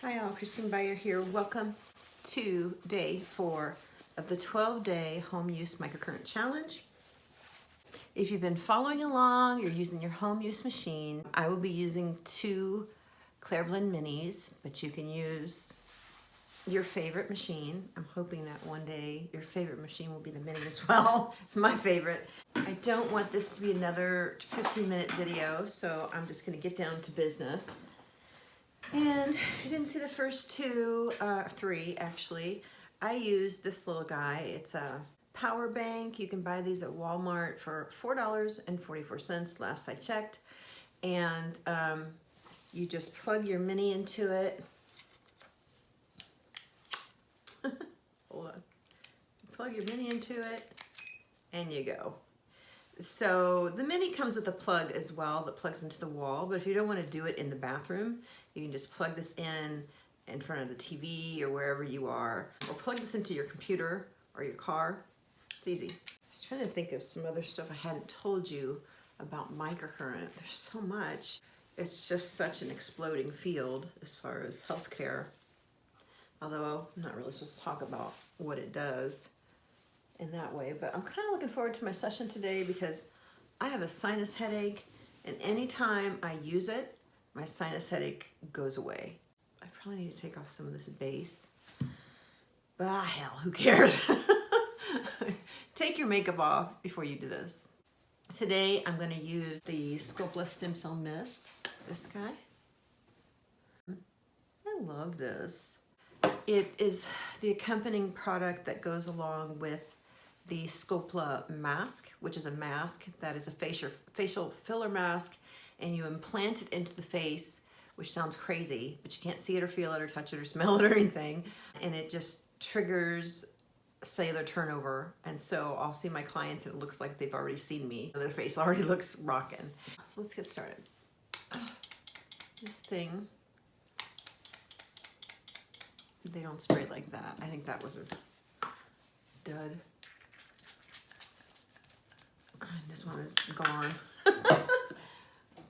Hi all, Christine Byer here. Welcome to day 4 of the 12-day home use microcurrent challenge. If you've been following along, you're using your home use machine. I will be using 2 Clairblend minis, but you can use your favorite machine. I'm hoping that one day your favorite machine will be the mini as well. It's my favorite. I don't want this to be another 15-minute video, so I'm just going to get down to business. And if you didn't see the first 3 actually, I used this little guy. It's a power bank. You can buy these at Walmart for $4.44 last I checked. And you just plug your mini into it. Hold on. You plug your mini into it and you go. So the mini comes with a plug as well that plugs into the wall, but if you don't want to do it in the bathroom, you can just plug this in front of the TV or wherever you are, or plug this into your computer or your car. It's easy. I was trying to think of some other stuff I hadn't told you about microcurrent. There's so much. It's just such an exploding field as far as healthcare, although I'm not really supposed to talk about what it does in that way, but I'm kind of looking forward to my session today because I have a sinus headache, and anytime I use it, my sinus headache goes away. I probably need to take off some of this base, but hell, who cares? Take your makeup off before you do this. Today I'm going to use the Sculptra Stem Cell Mist, this guy. I love this. It is the accompanying product that goes along with the Sculptra mask, which is a mask that is a facial filler mask, and you implant it into the face, which sounds crazy, but you can't see it or feel it or touch it or smell it or anything, and it just triggers cellular turnover. And so I'll see my clients and it looks like they've already seen me. Their face already looks rockin'. So let's get started. This thing, they don't spray like that. I think that was a dud. This one is gone.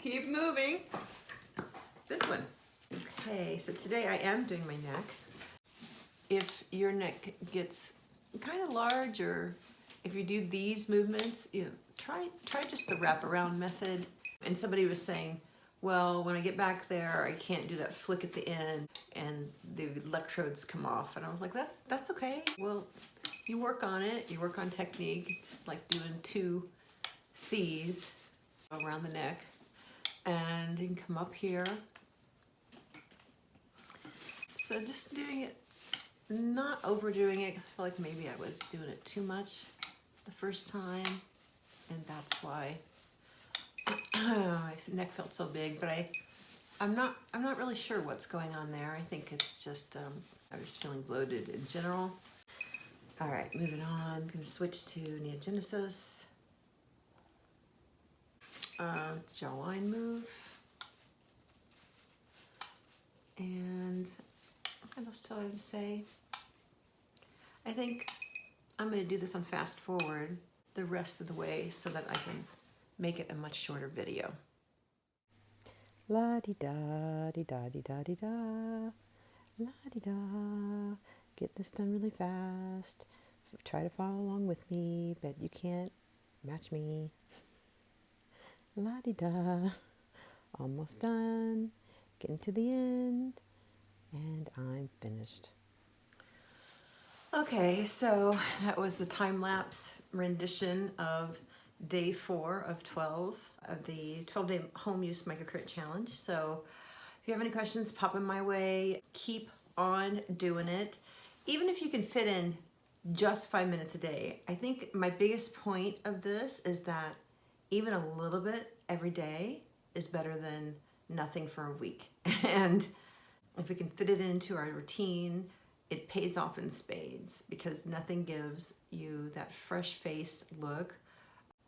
Keep moving. This one. Okay, so today I am doing my neck. If your neck gets kind of large, or if you do these movements, try just the wraparound method. And somebody was saying, well, when I get back there, I can't do that flick at the end and the electrodes come off. And I was like, that's okay. Well, you work on it. You work on technique. It's just like doing 2 C's around the neck, and you can come up here. So just doing it, not overdoing it, because I feel like maybe I was doing it too much the first time, and that's why my neck felt so big. But I'm not really sure what's going on there. I think it's just I'm just feeling bloated in general. All right, moving on. I'm going to switch to neogenesis. Jawline move, and what else do I have to say? I think I'm going to do this on fast forward the rest of the way so that I can make it a much shorter video. La di da di da di da di da, la di da. Get this done really fast. Try to follow along with me, but you can't match me. La-di-da, almost done, getting to the end, and I'm finished. Okay, so that was the time-lapse rendition of day 4 of 12 of the 12-day home use microcurrent challenge. So if you have any questions, pop them my way. Keep on doing it. Even if you can fit in just 5 minutes a day. I think my biggest point of this is that even a little bit every day is better than nothing for a week. And if we can fit it into our routine, it pays off in spades, because nothing gives you that fresh face look,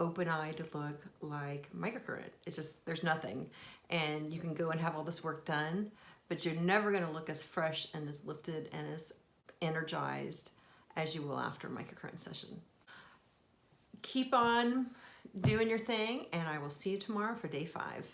open-eyed look like microcurrent. It's just, there's nothing. And you can go and have all this work done, but you're never gonna look as fresh and as lifted and as energized as you will after a microcurrent session. Keep on doing your thing, and I will see you tomorrow for day 5.